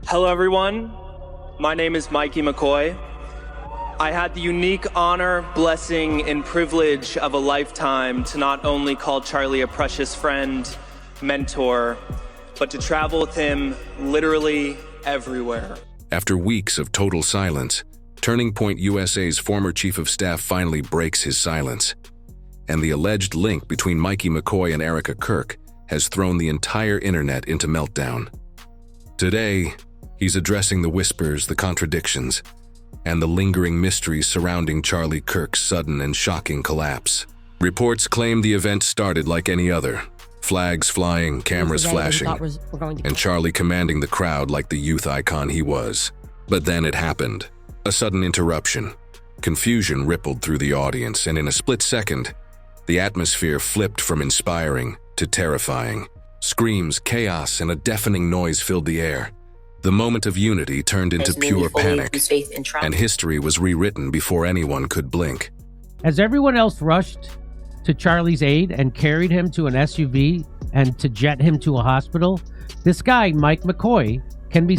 Hello, everyone. My name is Mikey McCoy. I had the unique honor, blessing, and privilege of a lifetime to not only call Charlie a precious friend, mentor, but to travel with him literally everywhere. After weeks of total silence, Turning Point USA's former chief of staff finally breaks his silence. And the alleged link between Mikey McCoy and Erika Kirk has thrown the entire internet into meltdown. Today, he's addressing the whispers, the contradictions, and the lingering mysteries surrounding Charlie Kirk's sudden and shocking collapse. Reports claim the event started like any other. Flags flying, cameras flashing, and Charlie commanding the crowd like the youth icon he was. But then it happened. A sudden interruption. Confusion rippled through the audience, and in a split second, the atmosphere flipped from inspiring to terrifying. Screams, chaos, and a deafening noise filled the air. The moment of unity turned into pure panic, and history was rewritten before anyone could blink. As everyone else rushed to Charlie's aid and carried him to an SUV and to jet him to a hospital, this guy, Mikey McCoy, can be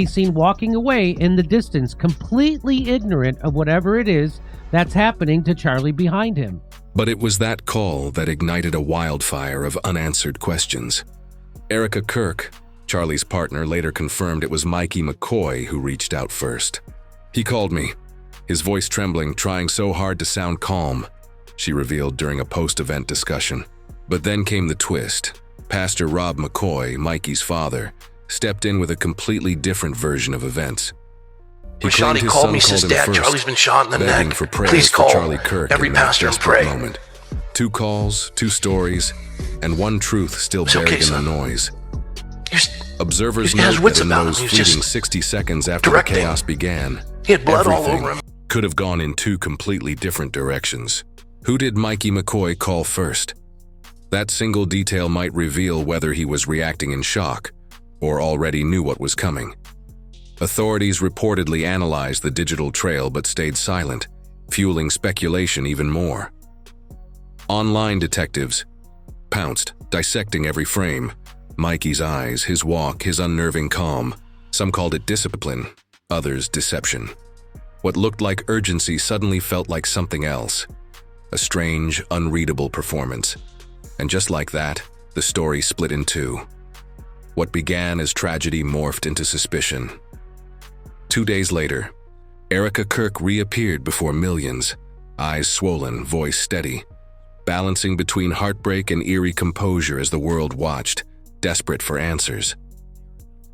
seen walking away in the distance, completely ignorant of whatever it is that's happening to Charlie behind him. But it was that call that ignited a wildfire of unanswered questions. Erika Kirk, Charlie's partner, later confirmed it was Mikey McCoy who reached out first. He called me, his voice trembling, trying so hard to sound calm, she revealed during a post-event discussion. But then came the twist. Pastor Rob McCoy, Mikey's father, stepped in with a completely different version of events. When Shawnee called me, says, "Dad, Charlie's been shot in the neck. Please call Charlie Kirk every pastor and pray." Moment. 2 calls, 2 stories, and one truth still buried in the noise. Observers note that in those fleeting 60 seconds after the chaos began, he had blood all over him. Could have gone in 2 completely different directions. Who did Mikey McCoy call first? That single detail might reveal whether he was reacting in shock or already knew what was coming. Authorities reportedly analyzed the digital trail but stayed silent, fueling speculation even more. Online detectives pounced, dissecting every frame. Mikey's eyes, his walk, his unnerving calm. Some called it discipline, others deception. What looked like urgency suddenly felt like something else. A strange, unreadable performance. And just like that, the story split in 2. What began as tragedy morphed into suspicion. 2 days later, Erika Kirk reappeared before millions, eyes swollen, voice steady, balancing between heartbreak and eerie composure as the world watched, desperate for answers.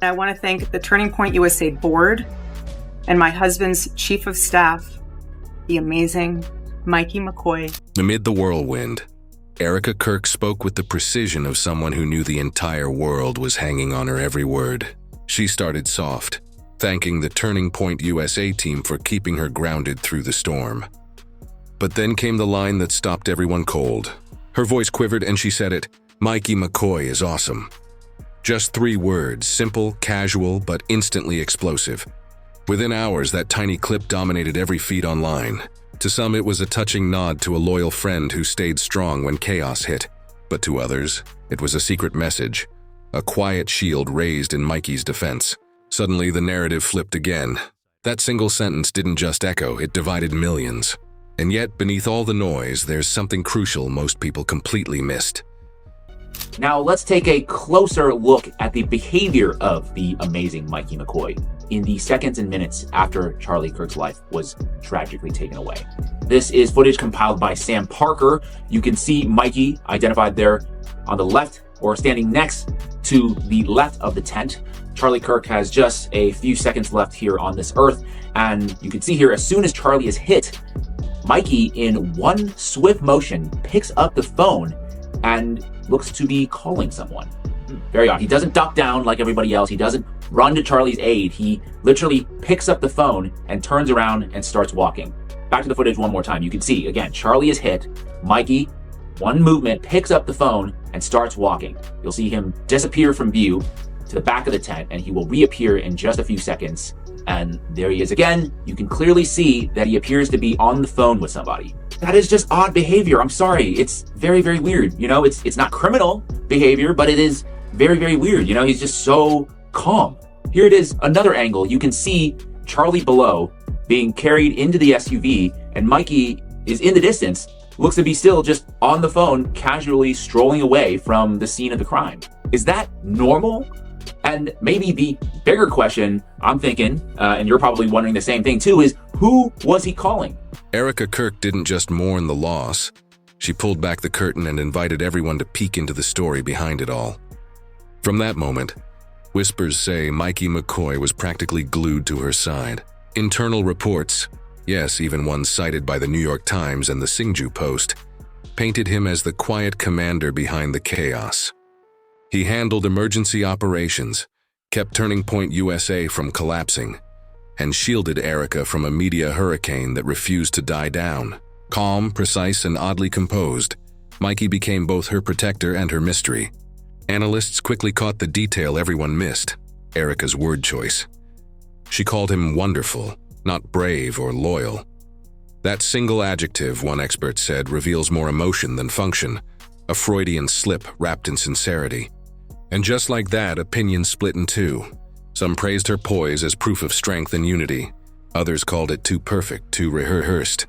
I want to thank the Turning Point USA board and my husband's chief of staff, the amazing Mikey McCoy. Amid the whirlwind, Erika Kirk spoke with the precision of someone who knew the entire world was hanging on her every word. She started soft, thanking the Turning Point USA team for keeping her grounded through the storm. But then came the line that stopped everyone cold. Her voice quivered and she said it, "Mikey McCoy is awesome." Just 3 words, simple, casual, but instantly explosive. Within hours, that tiny clip dominated every feed online. To some, it was a touching nod to a loyal friend who stayed strong when chaos hit. But to others, it was a secret message, a quiet shield raised in Mikey's defense. Suddenly, the narrative flipped again. That single sentence didn't just echo, it divided millions. And yet, beneath all the noise, there's something crucial most people completely missed. Now let's take a closer look at the behavior of the amazing Mikey McCoy in the seconds and minutes after Charlie Kirk's life was tragically taken away. This is footage compiled by Sam Parker. You can see Mikey identified there on the left, or standing next to the left of the tent. Charlie Kirk has just a few seconds left here on this earth, and you can see here, as soon as Charlie is hit, Mikey, in one swift motion, picks up the phone and looks to be calling someone. Very odd. He doesn't duck down like everybody else. He doesn't run to Charlie's aid. He literally picks up the phone and turns around and starts walking. Back to the footage one more time. You can see, again, Charlie is hit. Mikey, one movement, picks up the phone and starts walking. You'll see him disappear from view to the back of the tent, and he will reappear in just a few seconds. And there he is again. You can clearly see that he appears to be on the phone with somebody. That is just odd behavior. I'm sorry. It's very, very weird. You know, it's not criminal behavior, but it is very, very weird. You know, he's just so calm. Here it is, another angle. You can see Charlie below being carried into the SUV, and Mikey is in the distance, looks to be still just on the phone, casually strolling away from the scene of the crime. Is that normal? And maybe the bigger question I'm thinking, and you're probably wondering the same thing too, is who was he calling? Erika Kirk didn't just mourn the loss. She pulled back the curtain and invited everyone to peek into the story behind it all. From that moment, whispers say Mikey McCoy was practically glued to her side. Internal reports, yes, even one cited by the New York Times and the Singju Post, painted him as the quiet commander behind the chaos. He handled emergency operations, kept Turning Point USA from collapsing, and shielded Erika from a media hurricane that refused to die down. Calm, precise, and oddly composed, Mikey became both her protector and her mystery. Analysts quickly caught the detail everyone missed, Erika's word choice. She called him wonderful, not brave or loyal. That single adjective, one expert said, reveals more emotion than function, a Freudian slip wrapped in sincerity. And just like that, opinions split in two. Some praised her poise as proof of strength and unity. Others called it too perfect, too rehearsed,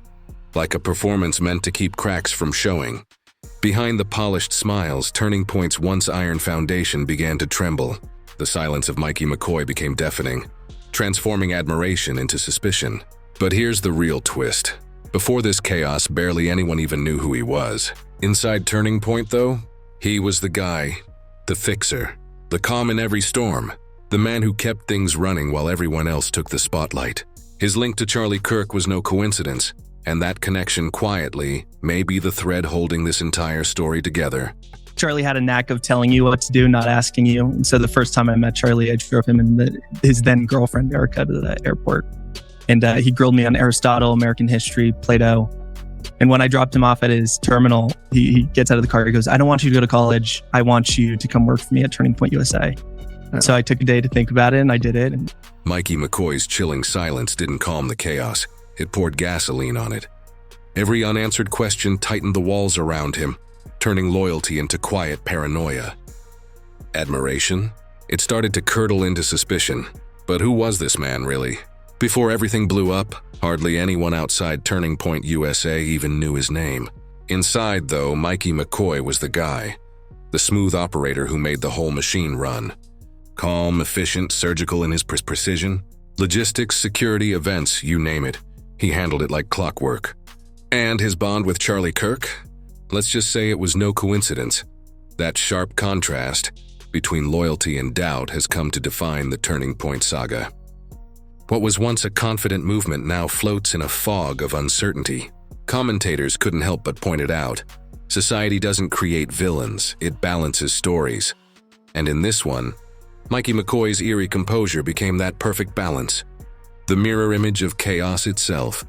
like a performance meant to keep cracks from showing. Behind the polished smiles, Turning Point's once iron foundation began to tremble. The silence of Mikey McCoy became deafening, transforming admiration into suspicion. But here's the real twist. Before this chaos, barely anyone even knew who he was. Inside Turning Point, though, he was the guy, the fixer, the calm in every storm, the man who kept things running while everyone else took the spotlight. His link to Charlie Kirk was no coincidence, and that connection quietly may be the thread holding this entire story together. Charlie had a knack of telling you what to do, not asking you. And so the first time I met Charlie, I drove him and his then girlfriend, Erika, to the airport. And he grilled me on Aristotle, American history, Plato. And when I dropped him off at his terminal, he gets out of the car. He goes, "I don't want you to go to college. I want you to come work for me at Turning Point USA." So I took a day to think about it, and I did it. And Mikey McCoy's chilling silence didn't calm the chaos. It poured gasoline on it. Every unanswered question tightened the walls around him, turning loyalty into quiet paranoia. Admiration? It started to curdle into suspicion. But who was this man, really? Before everything blew up, hardly anyone outside Turning Point USA even knew his name. Inside, though, Mikey McCoy was the guy, the smooth operator who made the whole machine run. Calm, efficient, surgical in his precision. Logistics, security, events, you name it. He handled it like clockwork. And his bond with Charlie Kirk? Let's just say it was no coincidence. That sharp contrast between loyalty and doubt has come to define the Turning Point saga. What was once a confident movement now floats in a fog of uncertainty. Commentators couldn't help but point it out. Society doesn't create villains, it balances stories. And in this one, Mikey McCoy's eerie composure became that perfect balance. The mirror image of chaos itself.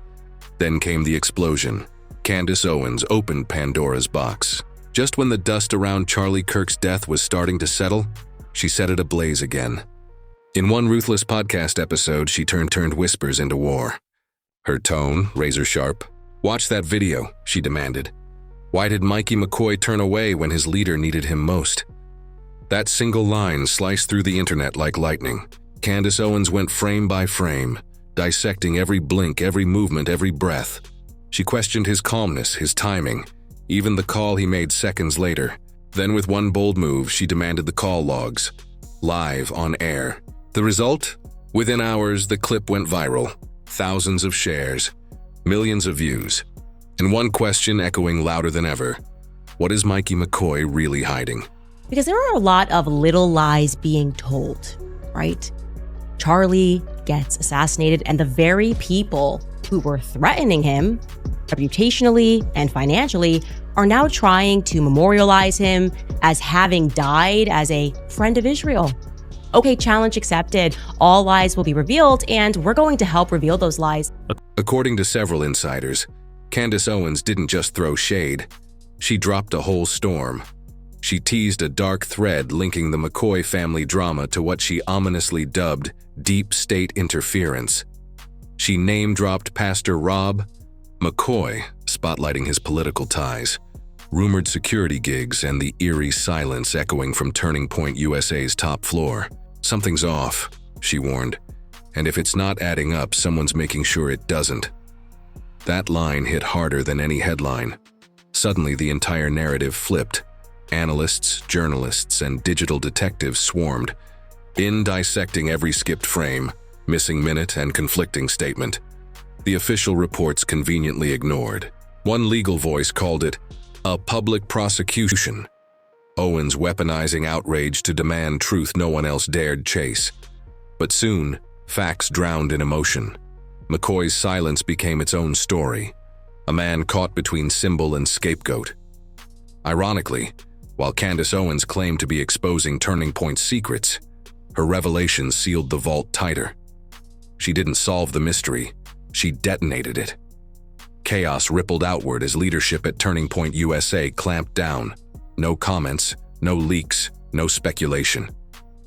Then came the explosion. Candace Owens opened Pandora's box. Just when the dust around Charlie Kirk's death was starting to settle, she set it ablaze again. In one ruthless podcast episode, she turned whispers into war. Her tone, razor sharp. "Watch that video," she demanded. Why did Mikey McCoy turn away when his leader needed him most? That single line sliced through the internet like lightning. Candace Owens went frame by frame, dissecting every blink, every movement, every breath. She questioned his calmness, his timing, even the call he made seconds later. Then with one bold move, she demanded the call logs, live on air. The result? Within hours, the clip went viral. Thousands of shares, millions of views. And one question echoing louder than ever. What is Mikey McCoy really hiding? Because there are a lot of little lies being told, right? Charlie gets assassinated, and the very people who were threatening him, reputationally and financially, are now trying to memorialize him as having died as a friend of Israel. Okay, challenge accepted. All lies will be revealed, and we're going to help reveal those lies. According to several insiders, Candace Owens didn't just throw shade. She dropped a whole storm. She teased a dark thread linking the McCoy family drama to what she ominously dubbed deep state interference. She name-dropped Pastor Rob McCoy, spotlighting his political ties. rumored security gigs, and the eerie silence echoing from Turning Point USA's top floor. "Something's off," she warned. "And if it's not adding up, someone's making sure it doesn't." That line hit harder than any headline. Suddenly, the entire narrative flipped. Analysts, journalists, and digital detectives swarmed, dissecting every skipped frame, missing minute, and conflicting statement. The official reports conveniently ignored. One legal voice called it a public prosecution. Owens weaponizing outrage to demand truth no one else dared chase. But soon, facts drowned in emotion. McCoy's silence became its own story, a man caught between symbol and scapegoat. Ironically, while Candace Owens claimed to be exposing Turning Point's secrets, her revelations sealed the vault tighter. She didn't solve the mystery, she detonated it. Chaos rippled outward as leadership at Turning Point USA clamped down. No comments, no leaks, no speculation.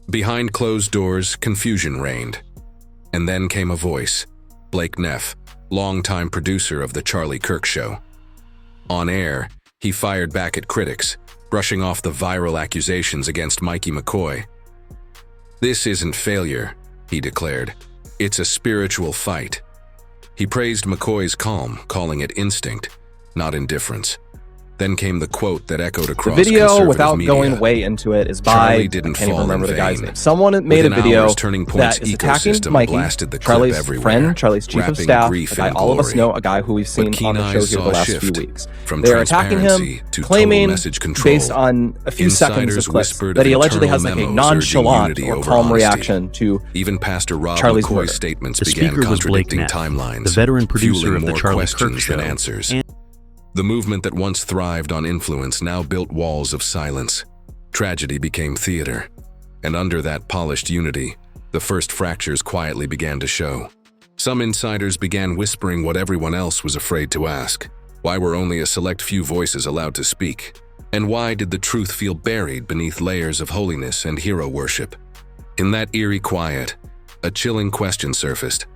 Behind closed doors, confusion reigned. And then came a voice, Blake Neff, longtime producer of The Charlie Kirk Show. On air, he fired back at critics, brushing off the viral accusations against Mikey McCoy. "This isn't failure," he declared. "It's a spiritual fight." He praised McCoy's calm, calling it instinct, not indifference. Then came the quote that echoed across the video, conservative without media. going way into it, is by, Charlie didn't I can't even fall remember in the guy's vain. name. Someone made Within a video hours, Turning Point's that is attacking ecosystem Mikey, blasted the clip Charlie's everywhere, friend, Charlie's chief of wrapping staff, grief a guy in all of us glory. know, a guy who we've seen But on the keen show eyes here saw the a last shift few weeks. from They're attacking him, transparency to claiming, total message control. based on a few seconds of Insiders clips, whispered that he of allegedly has internal like a memos urging nonchalant unity or over calm honesty. reaction to Even Pastor Rob Charlie's McCoy's murder. statements The began speaker was Blake contradicting Neff, timelines, the veteran producer fueling of the more Charlie Kirk questions Show. than answers. The movement that once thrived on influence now built walls of silence. Tragedy became theater, and under that polished unity, the first fractures quietly began to show. Some insiders began whispering what everyone else was afraid to ask. Why were only a select few voices allowed to speak? And why did the truth feel buried beneath layers of holiness and hero worship? In that eerie quiet, a chilling question surfaced.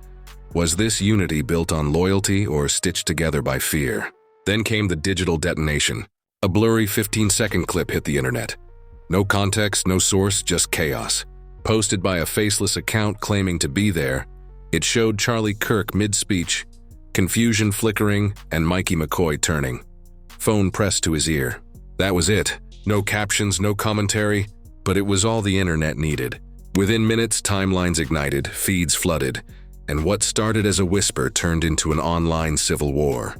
Was this unity built on loyalty or stitched together by fear? Then came the digital detonation. A blurry 15-second clip hit the internet. No context, no source, just chaos. Posted by a faceless account claiming to be there, it showed Charlie Kirk mid-speech, confusion flickering, and Mikey McCoy turning. Phone pressed to his ear. That was it. No captions, no commentary, but it was all the internet needed. Within minutes, timelines ignited, feeds flooded, and what started as a whisper turned into an online civil war.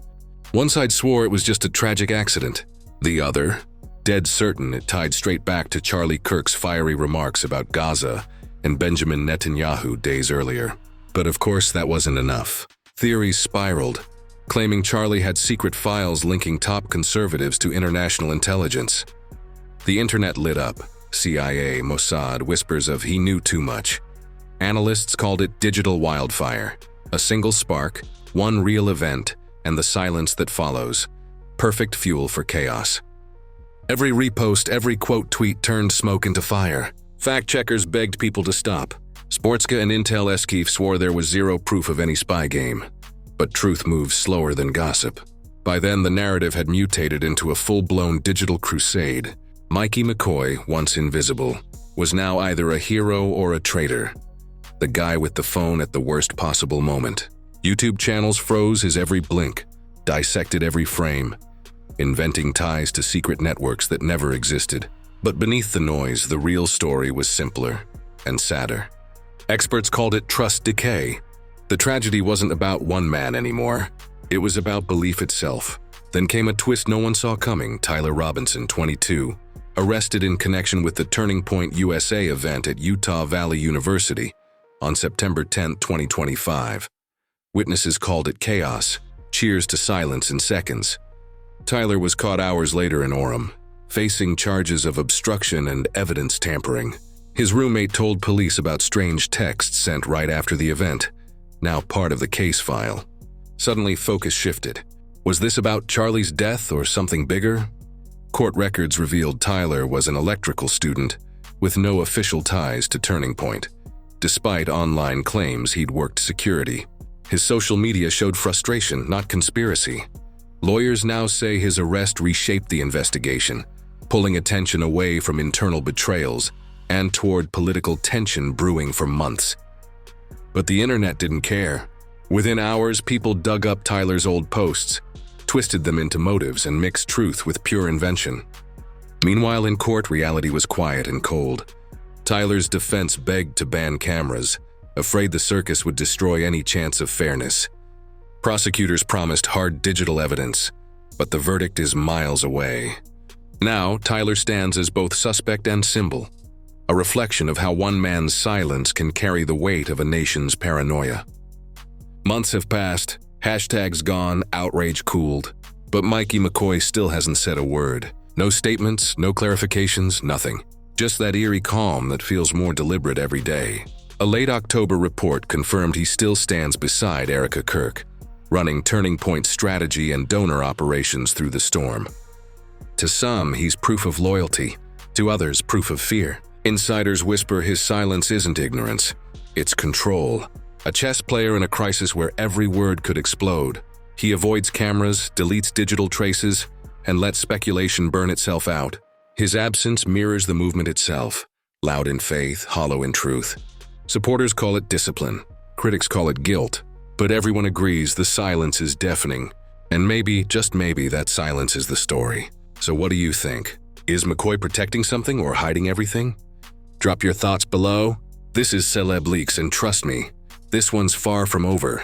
One side swore it was just a tragic accident. The other, dead certain it tied straight back to Charlie Kirk's fiery remarks about Gaza and Benjamin Netanyahu days earlier. But of course, that wasn't enough. Theories spiraled, claiming Charlie had secret files linking top conservatives to international intelligence. The internet lit up. CIA, Mossad, whispers of he knew too much. Analysts called it digital wildfire. A single spark, one real event, and the silence that follows. Perfect fuel for chaos. Every repost, every quote tweet turned smoke into fire. Fact-checkers begged people to stop. Sportska and Intel Eskeef swore there was zero proof of any spy game. But truth moves slower than gossip. By then, the narrative had mutated into a full-blown digital crusade. Mikey McCoy, once invisible, was now either a hero or a traitor. The guy with the phone at the worst possible moment. YouTube channels froze his every blink, dissected every frame, inventing ties to secret networks that never existed. But beneath the noise, the real story was simpler and sadder. Experts called it trust decay. The tragedy wasn't about one man anymore. It was about belief itself. Then came a twist no one saw coming. Tyler Robinson, 22, arrested in connection with the Turning Point USA event at Utah Valley University on September 10, 2025. Witnesses called it chaos, cheers to silence in seconds. Tyler was caught hours later in Orem, facing charges of obstruction and evidence tampering. His roommate told police about strange texts sent right after the event, now part of the case file. Suddenly, focus shifted. Was this about Charlie's death or something bigger? Court records revealed Tyler was an electrical student with no official ties to Turning Point, despite online claims he'd worked security. His social media showed frustration, not conspiracy. Lawyers now say his arrest reshaped the investigation, pulling attention away from internal betrayals and toward political tension brewing for months. But the internet didn't care. Within hours, people dug up Tyler's old posts, twisted them into motives, and mixed truth with pure invention. Meanwhile, in court, reality was quiet and cold. Tyler's defense begged to ban cameras, afraid the circus would destroy any chance of fairness. Prosecutors promised hard digital evidence, but the verdict is miles away. Now, Tyler stands as both suspect and symbol, a reflection of how one man's silence can carry the weight of a nation's paranoia. Months have passed, hashtags gone, outrage cooled, but Mikey McCoy still hasn't said a word. No statements, no clarifications, nothing. Just that eerie calm that feels more deliberate every day. A late October report confirmed he still stands beside Erika Kirk, running Turning Point strategy and donor operations through the storm. To some, he's proof of loyalty. To others, proof of fear. Insiders whisper his silence isn't ignorance, it's control. A chess player in a crisis where every word could explode. He avoids cameras, deletes digital traces, and lets speculation burn itself out. His absence mirrors the movement itself, loud in faith, hollow in truth. Supporters call it discipline, critics call it guilt, but everyone agrees the silence is deafening. And maybe, just maybe, that silence is the story. So what do you think? Is McCoy protecting something or hiding everything? Drop your thoughts below. This is Celeb Leaks, and trust me, this one's far from over.